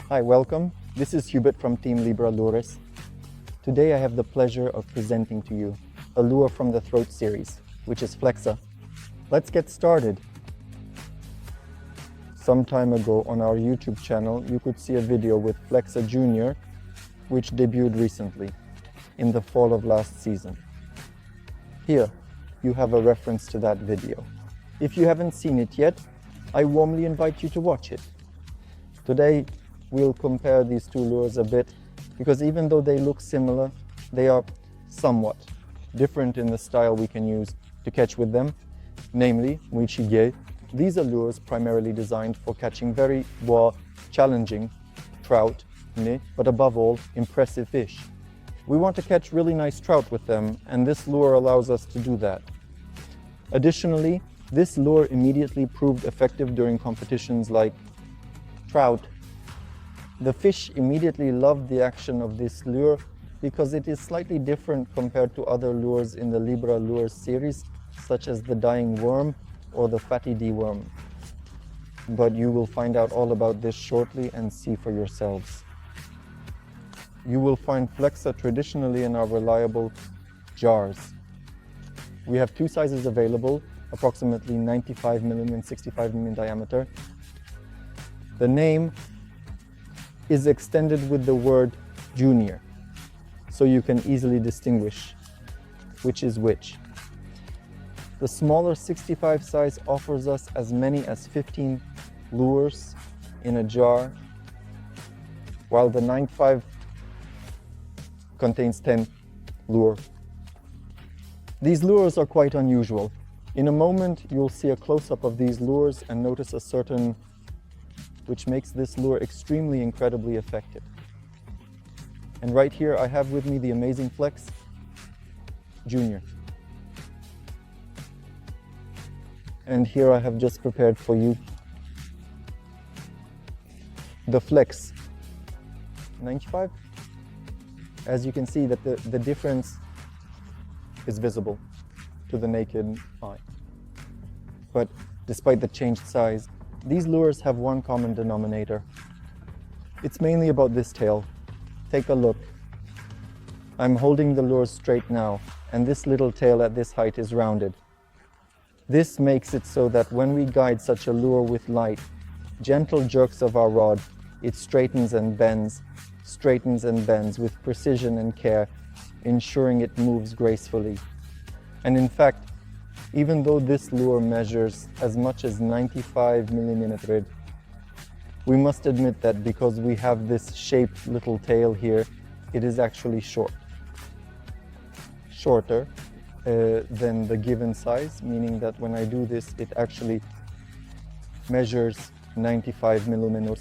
Hi, welcome. This is Hubert from Team Libra Lures. Today I have the pleasure of presenting to you a lure from the Throat series, which is Flexa. Let's get started. Some time ago on our YouTube channel, you could see a video with Flexa Jr., which debuted recently, in the fall of last season. Here, you have a reference to that video. If you haven't seen it yet, I warmly invite you to watch it. Today, we'll compare these two lures a bit, because even though they look similar, they are somewhat different in the style we can use to catch with them, namely Muichige. These are lures primarily designed for catching very challenging trout, but above all, impressive fish. We want to catch really nice trout with them, and this lure allows us to do that. Additionally, this lure immediately proved effective during competitions like trout. The fish immediately loved the action of this lure because it is slightly different compared to other lures in the Libra Lures series, such as the Dying Worm or the Fatty D Worm. But you will find out all about this shortly and see for yourselves. You will find Flexa traditionally in our reliable jars. We have two sizes available, approximately 95mm and 65mm diameter. The name is extended with the word junior, so you can easily distinguish which is which. The smaller 65 size offers us as many as 15 lures in a jar, while the 95 contains 10 lure. These lures are quite unusual. In a moment, you'll see a close-up of these lures and notice a certain which makes this lure extremely incredibly effective. And right here I have with me the amazing Flex Junior. And here I have just prepared for you the Flex 95. As you can see that the difference is visible to the naked eye. But despite the changed size, these lures have one common denominator. It's mainly about this tail. Take a look. I'm holding the lure straight now, and this little tail at this height is rounded. This makes it so that when we guide such a lure with light, gentle jerks of our rod, it straightens and bends with precision and care, ensuring it moves gracefully. And in fact, even though this lure measures as much as 95mm, we must admit that because we have this shaped little tail here, it is actually shorter than the given size, meaning that when I do this, it actually measures 95mm.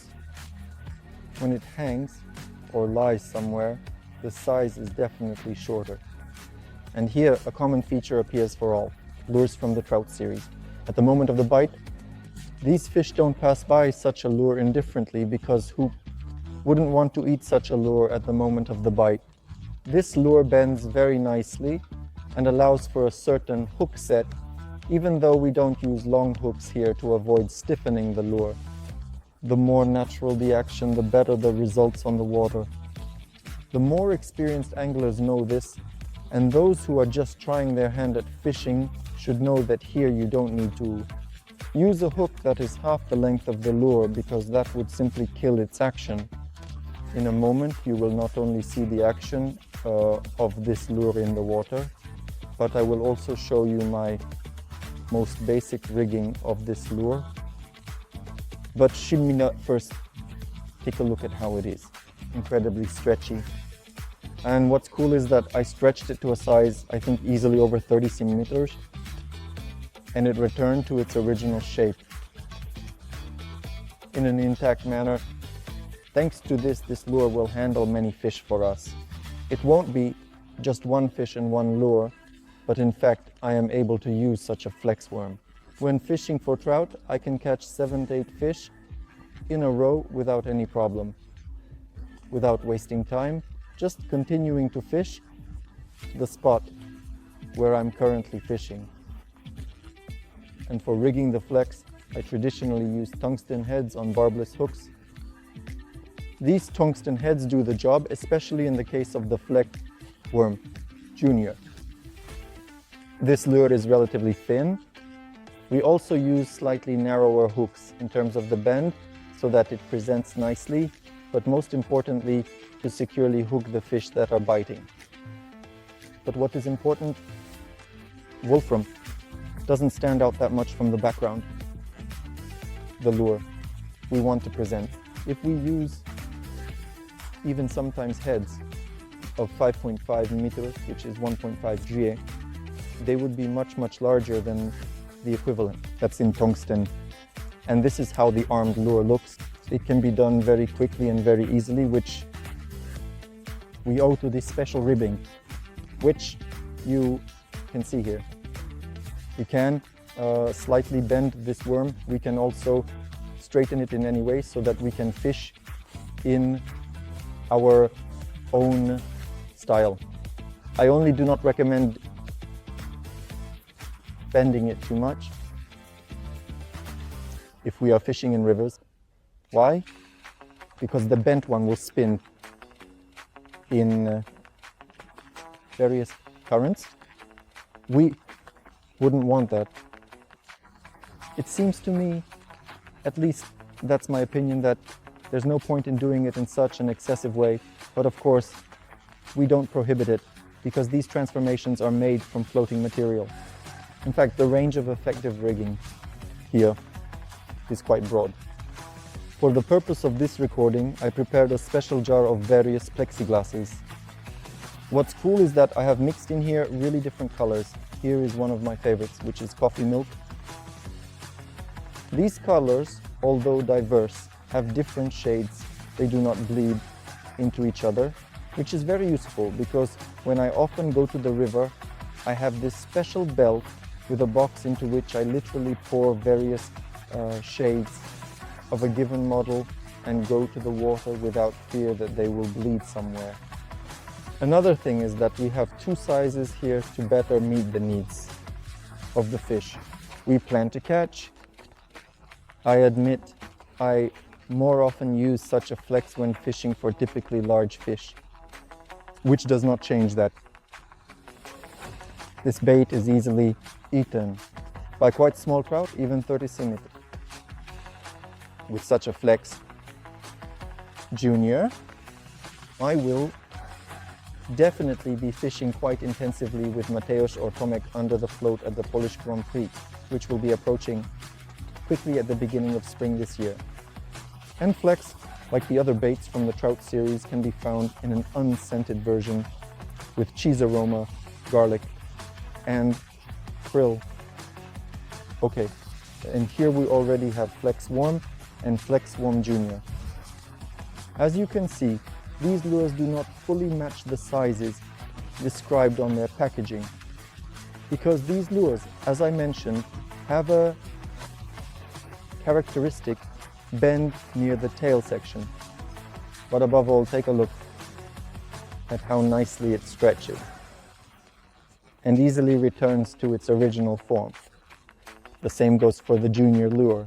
When it hangs or lies somewhere, the size is definitely shorter. And here, a common feature appears for all lures from the trout series. At the moment of the bite, these fish don't pass by such a lure indifferently, because who wouldn't want to eat such a lure at the moment of the bite? This lure bends very nicely and allows for a certain hook set, even though we don't use long hooks here to avoid stiffening the lure. The more natural the action, the better the results on the water. The more experienced anglers know this, and those who are just trying their hand at fishing should know that here you don't need to use a hook that is half the length of the lure, because that would simply kill its action. In a moment, you will not only see the action of this lure in the water, but I will also show you my most basic rigging of this lure. But should we not first take a look at how it is? Incredibly stretchy. And what's cool is that I stretched it to a size, I think, easily over 30 centimeters, and it returned to its original shape in an intact manner. Thanks to this lure will handle many fish for us. It won't be just one fish in one lure, but in fact, I am able to use such a flex worm. When fishing for trout, I can catch 7 to 8 fish in a row without any problem. Without wasting time, just continuing to fish the spot where I'm currently fishing. And for rigging the flex, I traditionally use tungsten heads on barbless hooks. These tungsten heads do the job, especially in the case of the Flex Worm Junior. This lure is relatively thin. We also use slightly narrower hooks in terms of the bend so that it presents nicely, but most importantly, to securely hook the fish that are biting. But what is important, wolfram doesn't stand out that much from the background. The lure we want to present. If we use even sometimes heads of 5.5 meters, which is 1.5 GA, they would be much larger than the equivalent that's in tungsten. And this is how the armed lure looks. It can be done very quickly and very easily, which we owe to this special ribbing, which you can see here. We can slightly bend this worm. We can also straighten it in any way so that we can fish in our own style. I only do not recommend bending it too much if we are fishing in rivers. Why? Because the bent one will spin in various currents. We wouldn't want that. It seems to me, at least that's my opinion, that there's no point in doing it in such an excessive way, but of course we don't prohibit it because these transformations are made from floating material. In fact, the range of effective rigging here is quite broad. For the purpose of this recording, I prepared a special jar of various plexiglasses. What's cool is that I have mixed in here really different colors. Here is one of my favorites, which is coffee milk. These colors, although diverse, have different shades. They do not bleed into each other, which is very useful because when I often go to the river, I have this special belt with a box into which I literally pour various shades of a given model and go to the water without fear that they will bleed somewhere. Another thing is that we have two sizes here to better meet the needs of the fish we plan to catch. I admit I more often use such a flex when fishing for typically large fish, which does not change that. This bait is easily eaten by quite small trout, even 30 centimeters. With such a Flex Junior, I will definitely be fishing quite intensively with Mateusz or Tomek under the float at the Polish Grand Prix, which will be approaching quickly at the beginning of spring this year. And Flex, like the other baits from the trout series, can be found in an unscented version with cheese aroma, garlic, and krill. Okay, and here we already have Flex Worm and Flex Worm Junior. As you can see, these lures do not fully match the sizes described on their packaging because these lures, as I mentioned, have a characteristic bend near the tail section. But above all, take a look at how nicely it stretches and easily returns to its original form. The same goes for the Junior lure.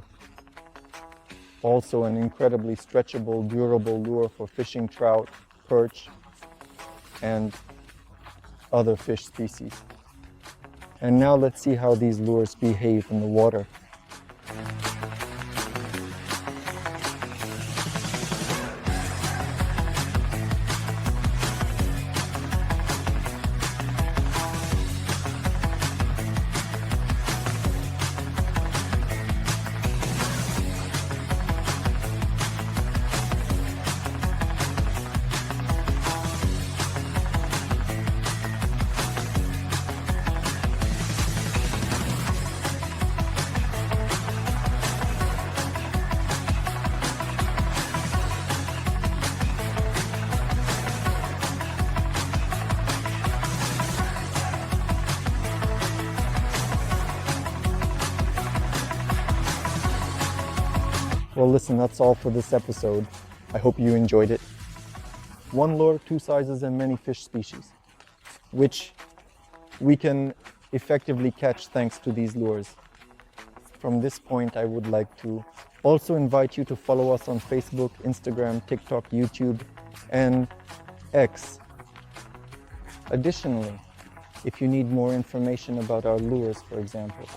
Also an incredibly stretchable, durable lure for fishing trout, perch, and other fish species. And now let's see how these lures behave in the water. Well, listen, that's all for this episode. I hope you enjoyed it. One lure, two sizes, and many fish species, which we can effectively catch thanks to these lures. from this point, I would like to also invite you to follow us on Facebook, Instagram, TikTok, YouTube, and X. Additionally, if you need more information about our lures, for example,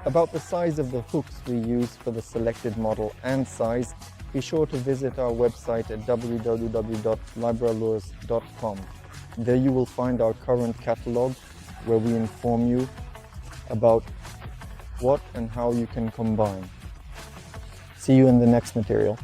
about the size of the hooks we use for the selected model and size, be sure to visit our website at www.libralures.com. There you will find our current catalog, where we inform you about what and how you can combine. See you in the next material.